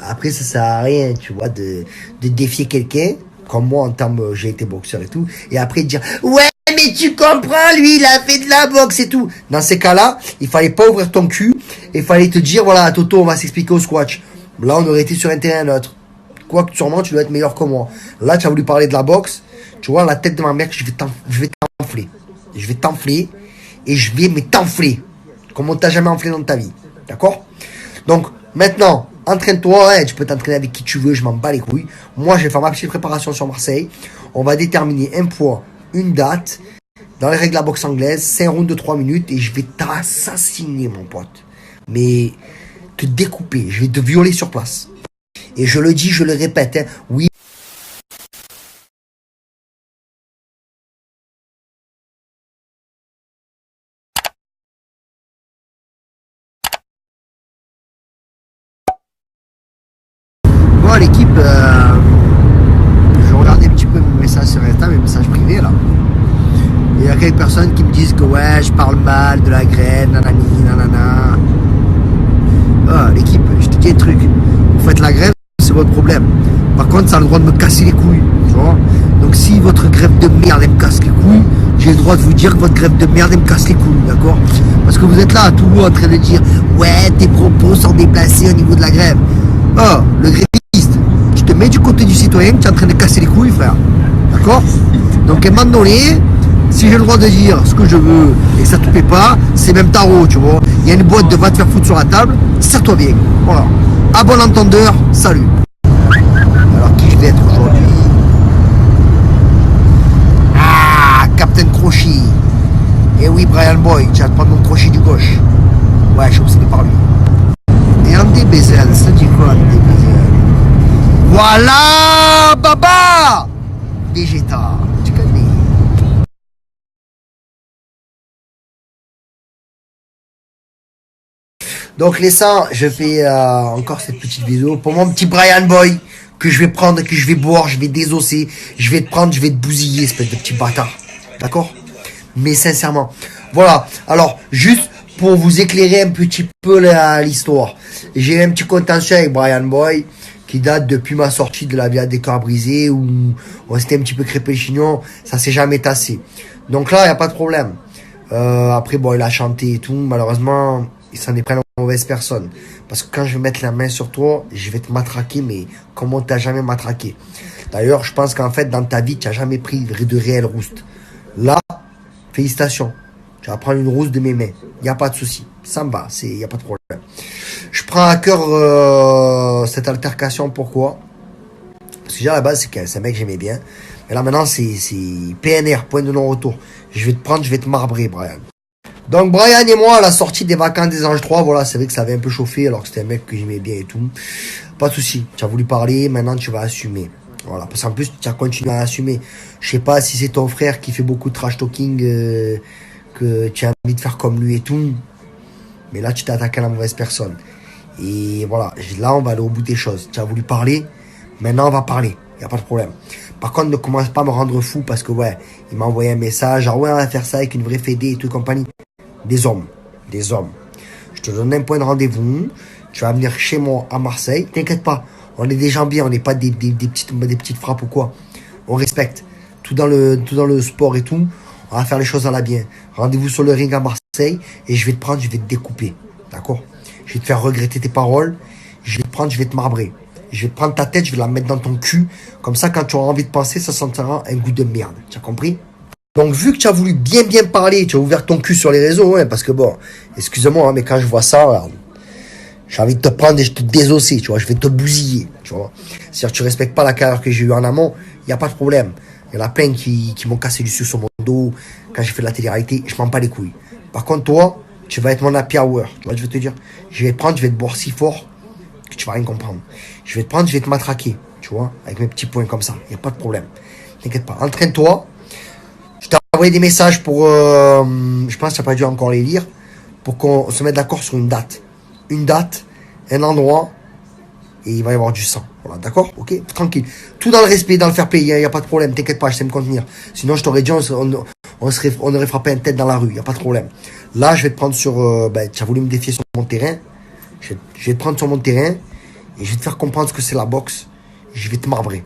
Après, ça sert à rien, tu vois, de défier quelqu'un, comme moi, en termes, j'ai été boxeur et tout, et après de dire, ouais, mais tu comprends, lui, il a fait de la boxe et tout. Dans ces cas-là, il fallait pas ouvrir ton cul, et il fallait te dire, voilà, Toto, on va s'expliquer au squash. Là, on aurait été sur un terrain neutre. Quoique, sûrement, tu dois être meilleur que moi. Là, tu as voulu parler de la boxe, tu vois, la tête de ma mère, je vais t'enfler. Je vais t'enfler, et je vais t'enfler. Comme on t'a jamais enflé dans ta vie. D'accord? Donc, maintenant, entraîne-toi, hein, tu peux t'entraîner avec qui tu veux, je m'en bats les couilles. Moi, je vais faire ma petite préparation sur Marseille. On va déterminer un poids, une date, dans les règles de la boxe anglaise, 5 rounds de 3 minutes, et je vais t'assassiner, mon pote. Mais, te découper, je vais te violer sur place. Et je le dis, je le répète, hein, oui. Bon, l'équipe, je regardais un petit peu mes messages sur Insta, mes messages privés, là. Il y a quelques personnes qui me disent que ouais, je parle mal de la grève, nanani, nanana. Ah, l'équipe, je te dis un truc. Vous faites la grève, c'est votre problème. Par contre, ça a le droit de me casser les couilles, tu vois. Donc si votre grève de merde, elle me casse les couilles, j'ai le droit de vous dire que votre grève de merde, elle me casse les couilles, d'accord? Parce que vous êtes là, tout le monde en train de dire ouais, tes propos sont déplacés au niveau de la grève. Oh, le gréviste, je te mets du côté du citoyen, tu es en train de casser les couilles, frère. D'accord? Donc à un moment donné, si j'ai le droit de dire ce que je veux et que ça te plaît pas, c'est même tarot, tu vois. Il y a une boîte de va te faire foutre sur la table, serre-toi bien. Voilà. À bon entendeur, salut. Alors qui je vais être aujourd'hui? Ah, Captain Crochet. Eh oui, Brian Boy, tu vas te prendre mon crochet du gauche. Ouais, je suis obsédé par lui. Et Andy Bezel, ça dit quoi, Andy Bezel? Voilà, Baba Vegeta, tu connais. Donc les sangs, je fais encore cette petite vidéo pour mon petit Brian Boy que je vais prendre, que je vais boire, je vais désosser, je vais te prendre, je vais te bousiller, espèce de petit bâtard. D'accord? Mais sincèrement. Voilà. Alors, juste pour vous éclairer un petit peu l'histoire. J'ai un petit contentieux avec Brian Boy qui date depuis ma sortie de la Via des Cœurs Brisés où on s'était un petit peu crêpé le chignon, ça s'est jamais tassé. Donc là, il n'y a pas de problème. Après, bon, il a chanté et tout, malheureusement, il s'en est pris à la mauvaise personne. Parce que quand je vais mettre la main sur toi, je vais te matraquer, mais comme on t'a jamais matraqué. D'ailleurs, je pense qu'en fait, dans ta vie, tu n'as jamais pris de réel rouste. Là, félicitations. Tu vas prendre une rousse de mes mains. Il n'y a pas de souci. Ça me va, il n'y a pas de problème. Je prends à cœur cette altercation, pourquoi? Parce que déjà, à la base, c'est un mec que j'aimais bien. Mais là, maintenant, c'est PNR, point de non-retour. Je vais te prendre, je vais te marbrer, Brian. Donc, Brian et moi, à la sortie des vacances des Anges 3, voilà, c'est vrai que ça avait un peu chauffé, alors que c'était un mec que j'aimais bien et tout. Pas de souci. Tu as voulu parler, maintenant, tu vas assumer. Voilà, parce qu'en plus, tu as continué à assumer. Je sais pas si c'est ton frère qui fait beaucoup de trash talking, que tu as envie de faire comme lui et tout. Mais là, tu t'es attaqué à la mauvaise personne. Et voilà, là, on va aller au bout des choses. Tu as voulu parler, maintenant, on va parler. Il n'y a pas de problème. Par contre, ne commence pas à me rendre fou parce que, ouais, il m'a envoyé un message. Genre, ouais, on va faire ça avec une vraie fédé et tout et compagnie. Des hommes. Des hommes. Je te donne un point de rendez-vous. Tu vas venir chez moi à Marseille. T'inquiète pas. On est des gens bien. On n'est pas des petites frappes ou quoi. On respecte. Tout dans le sport et tout. On va faire les choses à la bien. Rendez-vous sur le ring à Marseille. Et je vais te prendre, je vais te découper. D'accord? Je vais te faire regretter tes paroles. Je vais te prendre, je vais te marbrer. Je vais te prendre ta tête, je vais la mettre dans ton cul. Comme ça, quand tu auras envie de penser, ça sentira un goût de merde. Tu as compris? Donc, vu que tu as voulu bien parler, tu as ouvert ton cul sur les réseaux, hein, parce que bon, excuse-moi, hein, mais quand je vois ça, regarde, j'ai envie de te prendre et je te désosser, tu vois, je vais te bousiller, tu vois. C'est-à-dire que tu respectes pas la carrière que j'ai eue en amont, il n'y a pas de problème. Il y en a plein qui m'ont cassé du sucre sur mon dos quand j'ai fait de la télé-réalité, je m'en bats les couilles. Par contre, toi, tu vas être mon happy hour, tu vois, je vais te dire, je vais te prendre, je vais te boire si fort que tu vas rien comprendre. Je vais te prendre, je vais te matraquer, tu vois, avec mes petits points comme ça, il n'y a pas de problème. T'inquiète pas, entraîne-toi. Je t'ai envoyé des messages pour, je pense que tu n'as pas dû encore les lire, pour qu'on se mette d'accord sur une date. Une date, un endroit, et il va y avoir du sang. Voilà, d'accord? Ok? Tranquille. Tout dans le respect, dans le fair play, il n'y a pas de problème, t'inquiète pas, je sais me contenir. Sinon, je t'aurais dit, on aurait frappé une tête dans la rue, il n'y a pas de problème. Là, je vais te prendre sur, tu as voulu me défier sur mon terrain, je vais te prendre sur mon terrain, Et je vais te faire comprendre ce que c'est la boxe. Je vais te marbrer.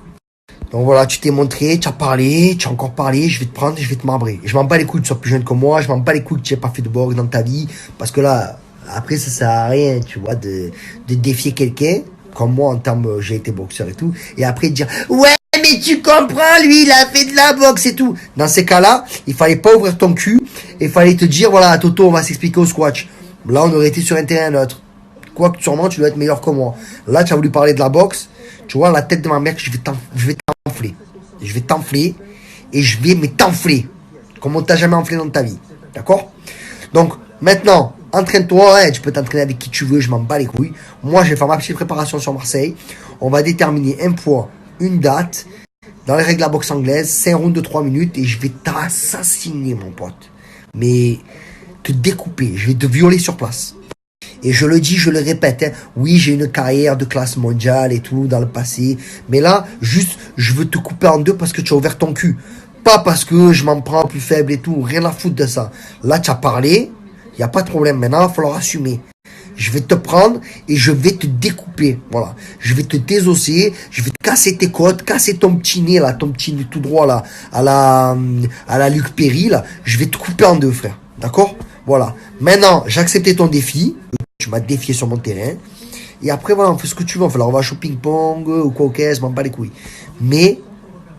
Donc voilà, tu t'es montré, tu as parlé, tu as encore parlé, je vais te prendre et je vais te marbrer. Je m'en bats les couilles que tu sois plus jeune que moi, je m'en bats les couilles que tu n'aies pas fait de boxe dans ta vie. Parce que là, après, ça sert à rien, tu vois, de défier quelqu'un. Comme moi, en termes, j'ai été boxeur et tout. Et après, de dire, ouais, mais tu comprends, lui, il a fait de la boxe et tout. Dans ces cas-là, il fallait pas ouvrir ton cul. Il fallait te dire, voilà, Toto, on va s'expliquer au squash. Là, on aurait été sur un terrain neutre. Quoique, sûrement, tu dois être meilleur que moi. Là, tu as voulu parler de la boxe. Tu vois, la tête de ma mère, je vais t'enfler. Je vais t'enfler. Et je vais t'enfler. Comme on t'a jamais enflé dans ta vie. D'accord? Donc, maintenant, entraîne-toi. Hein, tu peux t'entraîner avec qui tu veux. Je m'en bats les couilles. Moi, je vais faire ma petite préparation sur Marseille. On va déterminer un poids, une date. Dans les règles de la boxe anglaise, 5 rounds de 3 minutes. Et je vais t'assassiner, mon pote. Mais te découper. Je vais te violer sur place. Et je le dis, je le répète, hein, oui, j'ai une carrière de classe mondiale et tout dans le passé. Mais là, juste, je veux te couper en deux parce que tu as ouvert ton cul. Pas parce que je m'en prends plus faible et tout. Rien à foutre de ça. Là, tu as parlé. Il n'y a pas de problème. Maintenant, il va falloir assumer. Je vais te prendre et je vais te découper. Voilà. Je vais te désosser. Je vais te casser tes côtes, casser ton petit nez, là, ton petit nez tout droit, là, à la Luc Perry, là. Je vais te couper en deux, frère. D'accord? Voilà. Maintenant, j'ai accepté ton défi. Tu m'as défié sur mon terrain. Et après, voilà, on fait ce que tu veux. On va jouer au ping-pong ou quoi, ok, je m'en bats les couilles. Mais,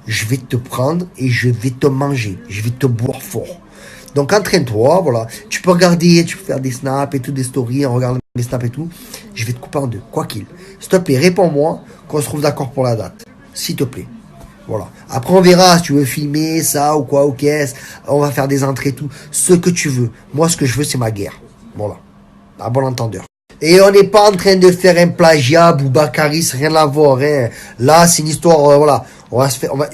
je vais te prendre et je vais te manger. Je vais te boire fort. Donc, entraîne-toi, voilà. Tu peux regarder, tu peux faire des snaps et tout, des stories, en regardant mes snaps et tout. Je vais te couper en deux, quoi qu'il. S'il te plaît, réponds-moi qu'on se trouve d'accord pour la date. S'il te plaît. Voilà. Après, on verra si tu veux filmer ça ou quoi, ok. On va faire des entrées et tout. Ce que tu veux. Moi, ce que je veux, c'est ma guerre. Voilà. À bon entendeur. Et on n'est pas en train de faire un plagiat, Boubacaris, rien à voir. Hein. Là, c'est une histoire, voilà.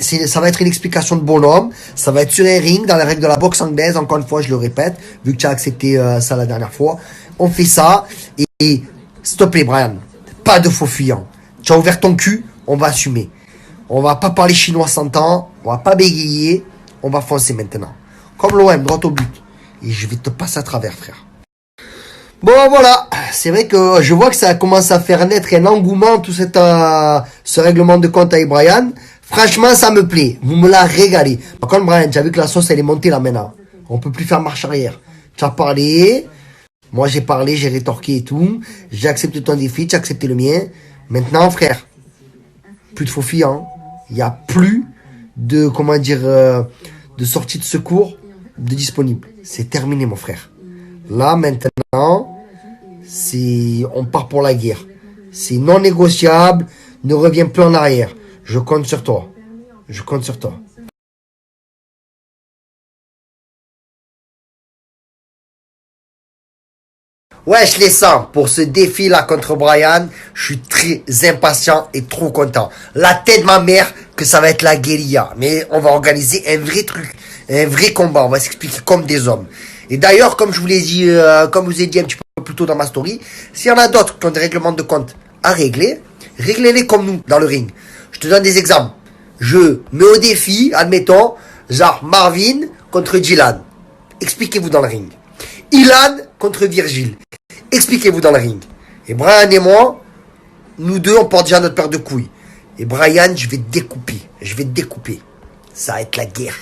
Ça va être une explication de bonhomme. Ça va être sur un ring, dans les règles de la boxe anglaise. Encore une fois, je le répète, vu que tu as accepté ça la dernière fois. On fait ça. Et s'il te plaît, Brian, pas de faux fuyants. Tu as ouvert ton cul, on va assumer. On va pas parler chinois 100 ans. On va pas bégayer. On va foncer maintenant. Comme l'OM, droit au but. Et je vais te passer à travers, frère. Bon, voilà, c'est vrai que je vois que ça commence à faire naître un engouement, tout ce règlement de compte avec Brian. Franchement, ça me plaît. Vous me la régalé. Par contre, Brian, tu as vu que la sauce, elle est montée là maintenant. On peut plus faire marche arrière. Tu as parlé. Moi, j'ai parlé, j'ai rétorqué et tout. J'ai accepté ton défi, tu as accepté le mien. Maintenant, frère, plus de faux filles, hein. Il n'y a plus de, comment dire, de sortie de secours de disponible. C'est terminé, mon frère. Là, maintenant, on part pour la guerre. C'est non négociable, ne reviens plus en arrière. Je compte sur toi. Je compte sur toi. Ouais, je les sens. Pour ce défi-là contre Brian, je suis très impatient et trop content. La tête de ma mère que ça va être la guérilla. Mais on va organiser un vrai truc, un vrai combat. On va s'expliquer comme des hommes. Et d'ailleurs, comme je vous l'ai dit, comme je vous ai dit un petit peu plus tôt dans ma story, s'il y en a d'autres qui ont des règlements de compte à régler, réglez-les comme nous, dans le ring. Je te donne des exemples. Je mets au défi, admettons, genre Marvin contre Dylan. Expliquez-vous dans le ring. Ilan contre Virgile. Expliquez-vous dans le ring. Et Brian et moi, nous deux, on porte déjà notre paire de couilles. Et Brian, je vais te découper. Je vais te découper. Ça va être la guerre.